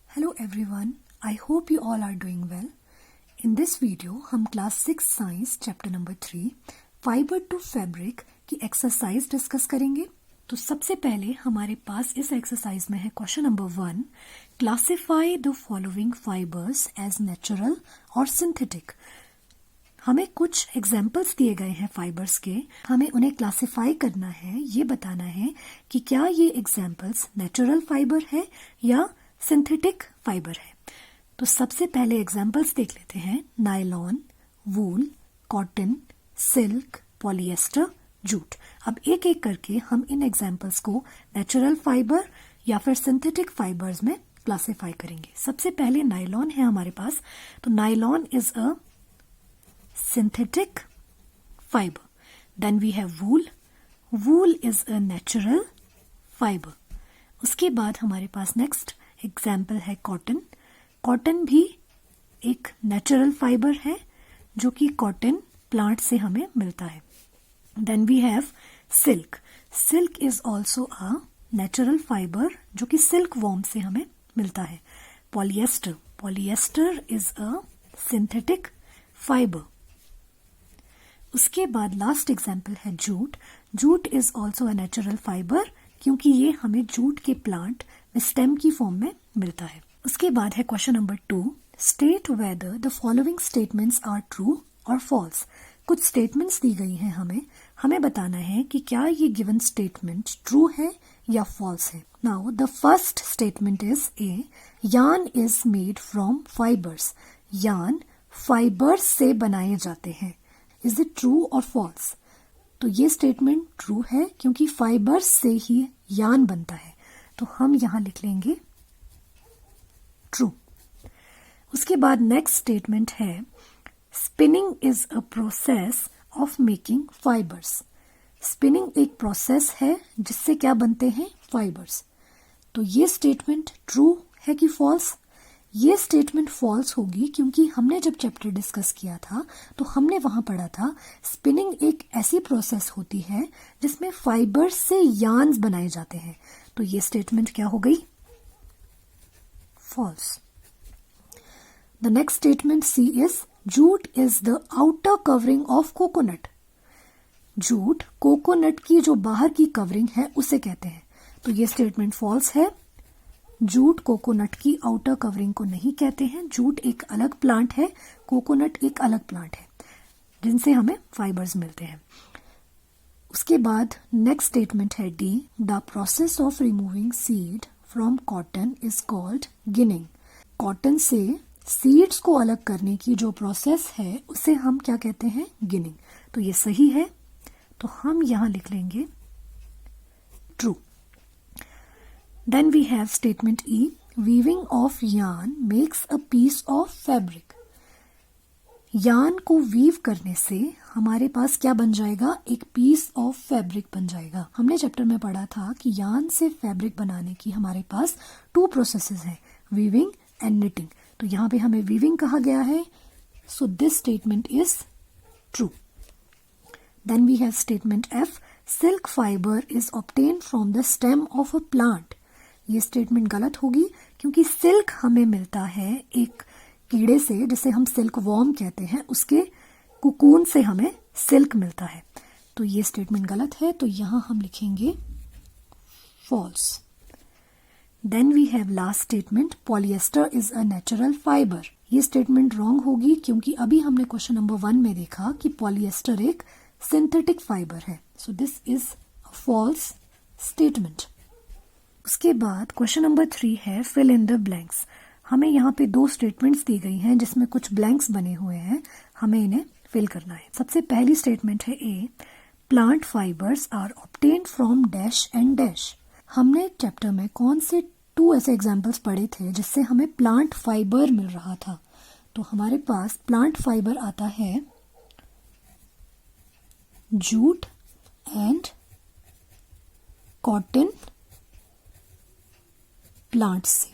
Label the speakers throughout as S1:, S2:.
S1: Hello everyone, I hope you all are doing well. In this video हम class 6 science chapter number 3 fibre to fabric की exercise discuss करेंगे। तो सबसे पहले हमारे पास इस एक्सरसाइज में है question number 1, classify the following fibres as natural और सिंथेटिक। हमें कुछ एग्जाम्पल्स दिए गए हैं फाइबर्स के, हमें उन्हें क्लासिफाई करना है, ये बताना है कि क्या ये एग्जाम्पल्स नेचुरल फाइबर है या सिंथेटिक फाइबर है। तो सबसे पहले एग्जाम्पल्स देख लेते हैं, नायलॉन, वूल, कॉटन, सिल्क, पॉलिएस्टर, जूट। अब एक एक करके हम इन एग्जाम्पल्स को नेचुरल फाइबर या फिर सिंथेटिक फाइबर्स में क्लासिफाई करेंगे। सबसे पहले नायलॉन है हमारे पास, तो nylon is a synthetic fiber. Then we have wool. Wool is a natural fiber. उसके बाद हमारे पास नेक्स्ट एग्जाम्पल है कॉटन। कॉटन भी एक नेचुरल फाइबर है जो कि कॉटन प्लांट से हमें मिलता है। Then we have silk. Silk is also a natural fiber जो कि सिल्क वॉर्म से हमें मिलता है। Polyester. Polyester is a synthetic fiber. उसके बाद लास्ट एग्जाम्पल है jute. Jute is also a natural fibre क्योंकि ये हमें जूट के प्लांट में स्टेम की फॉर्म में मिलता है। उसके बाद है question number 2, state whether the following statements are true और फॉल्स। कुछ स्टेटमेंट्स दी गई हैं हमें बताना है कि क्या ये गिवन स्टेटमेंट ट्रू है या फॉल्स है। Now the first statement is a, yarn is made from fibres. Yarn fibres से बनाए जाते हैं। इज इट ट्रू और फॉल्स? तो ये स्टेटमेंट ट्रू है क्योंकि फाइबर्स से ही यार्न बनता है, तो हम यहां लिख लेंगे ट्रू। उसके बाद नेक्स्ट स्टेटमेंट है, spinning is a process of making fibres. Spinning एक प्रोसेस है जिससे क्या बनते हैं, फाइबर्स। तो ये स्टेटमेंट ट्रू है कि फॉल्स? ये स्टेटमेंट फॉल्स होगी क्योंकि हमने जब चैप्टर डिस्कस किया था तो हमने वहां पढ़ा था स्पिनिंग एक ऐसी प्रोसेस होती है जिसमें फाइबर्स से यार्न्स बनाए जाते हैं। तो ये स्टेटमेंट क्या हो गई, false. The next statement C is, jute is the outer covering of coconut. Jute coconut की जो बाहर की कवरिंग है उसे कहते हैं। तो ये स्टेटमेंट फॉल्स है। जूट कोकोनट की आउटर कवरिंग को नहीं कहते हैं। जूट एक अलग प्लांट है, कोकोनट एक अलग प्लांट है जिनसे हमें फाइबर्स मिलते हैं। उसके बाद नेक्स्ट स्टेटमेंट है D, the process of removing seed from cotton is called ginning. Cotton से सीड्स को अलग करने की जो प्रोसेस है उसे हम क्या कहते हैं, गिनिंग। तो ये सही है, तो हम यहां लिख लेंगे true. Then we have statement E, weaving of yarn makes a piece of fabric. Yarn को वीव करने से हमारे पास क्या बन जाएगा, एक पीस ऑफ फैब्रिक बन जाएगा। हमने चैप्टर में पढ़ा था कि यार्न से फैब्रिक बनाने की हमारे पास 2 प्रोसेसेस हैं, वीविंग एंड निटिंग। तो यहाँ पे हमें वीविंग कहा गया है, so this statement is true. Then we have statement F, silk fibre is obtained from the stem of a plant. ये स्टेटमेंट गलत होगी क्योंकि सिल्क हमें मिलता है एक कीड़े से जिसे हम सिल्क वॉर्म कहते हैं, उसके कुकून से हमें सिल्क मिलता है। तो ये स्टेटमेंट गलत है, तो यहां हम लिखेंगे false. Then we have last statement, polyester is a natural fibre. ये स्टेटमेंट रॉन्ग होगी क्योंकि अभी हमने क्वेश्चन नंबर 1 में देखा कि पॉलिएस्टर एक सिंथेटिक फाइबर है। So this is a false statement. उसके बाद क्वेश्चन नंबर 3 है फिल इन द ब्लैंक्स। हमें यहाँ पे 2 स्टेटमेंट्स दी गई हैं जिसमें कुछ ब्लैंक्स बने हुए हैं, हमें इन्हें फिल करना है। सबसे पहली स्टेटमेंट है A, plant fibres are obtained from dash and dash. हमने चैप्टर में कौन से 2 ऐसे एग्जाम्पल्स पढ़े थे जिससे हमें प्लांट फाइबर मिल रहा था। तो हमारे पास प्लांट फाइबर आता है जूट एंड कॉटन प्लांट्स से।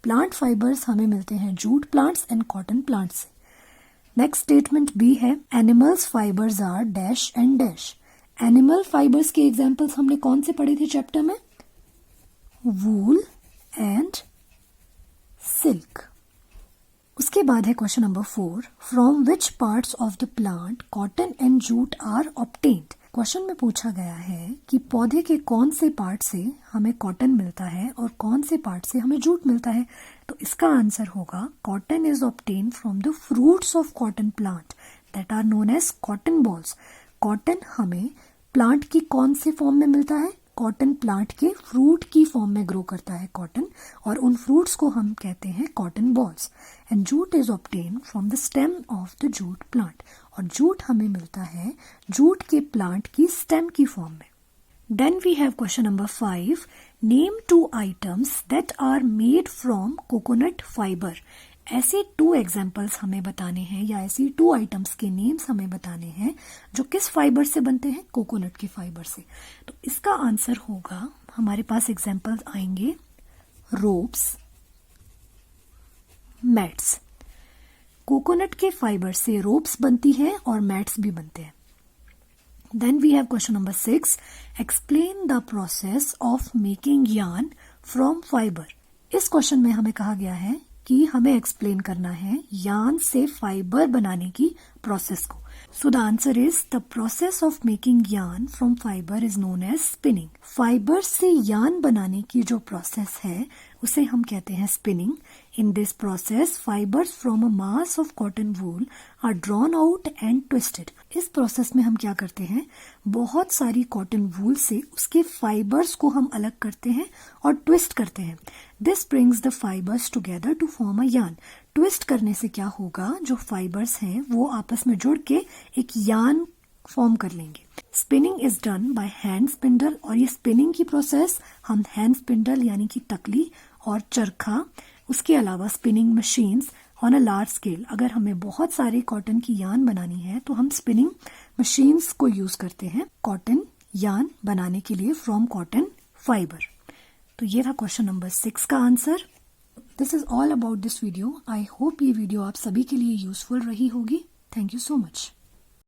S1: प्लांट फाइबर्स हमें मिलते हैं jute plants and cotton plants से। नेक्स्ट स्टेटमेंट बी है, animals fibres are dash and dash. Animal fibres के एग्जाम्पल्स हमने कौन से पढ़े थे चैप्टर में, वूल एंड सिल्क। उसके बाद है question number 4, from which parts of the plant cotton and jute are obtained. Question में पूछा गया है कि पौधे के कौन से पार्ट से हमें कॉटन मिलता है और कौन से पार्ट से हमें जूट मिलता है। तो इसका आंसर होगा cotton is obtained from the fruits of cotton plant that are known as cotton bolls. Cotton हमें प्लांट की कौन से फॉर्म में मिलता है? कॉटन प्लांट के फ्रूट की फॉर्म में ग्रो करता है कॉटन, और उन फ्रूट्स को हम कहते हैं cotton balls. And jute is obtain from the stem of the jute plant, और जूट हमें मिलता है जूट के प्लांट की स्टेम की फॉर्म में। Then we have question number 5, name 2 items that are made from coconut fibre. ऐसे 2 examples हमें बताने हैं, या ऐसी 2 आइटम्स के नेम्स हमें बताने हैं जो किस फाइबर से बनते हैं? कोकोनट के फाइबर से। तो इसका आंसर होगा, हमारे पास एग्जाम्पल्स आएंगे रोप्स, मैट्स। कोकोनट के फाइबर से रोप्स बनती है और मैट्स भी बनते हैं। Then we have question number 6, explain the process of making yarn from fibre. इस क्वेश्चन में हमें कहा गया है कि हमें एक्सप्लेन करना है यार्न से फाइबर बनाने की प्रोसेस को। So the answer is the process of making yarn from fibre is known as spinning. Fibre से यार्न बनाने की जो प्रोसेस है उसे हम कहते हैं spinning. In this process fibres from a mass of cotton wool are drawn out and twisted. इस प्रोसेस में हम क्या करते हैं? बहुत सारी कॉटन वूल से उसके फाइबर्स को हम अलग करते हैं और ट्विस्ट करते हैं। This brings the fibres together to form a yarn. Twist करने से क्या होगा? जो फाइबर्स हैं वो आपस में जुड़ के एक यार्न फॉर्म कर लेंगे। Spinning is done by hand spindle, और ये स्पिनिंग की प्रोसेस हम हैंड स्पिंडल यानी कि तकली और चरखा, उसके अलावा spinning machines on a large scale. अगर हमें बहुत सारे कॉटन की यार्न बनानी है तो हम स्पिनिंग मशीन्स को यूज करते हैं कॉटन यार्न बनाने के लिए फ्रॉम कॉटन फाइबर। तो ये था क्वेश्चन नंबर 6 का answer. This is all about this video. I hope ये वीडियो आप सभी के लिए यूजफुल रही होगी। Thank you so much.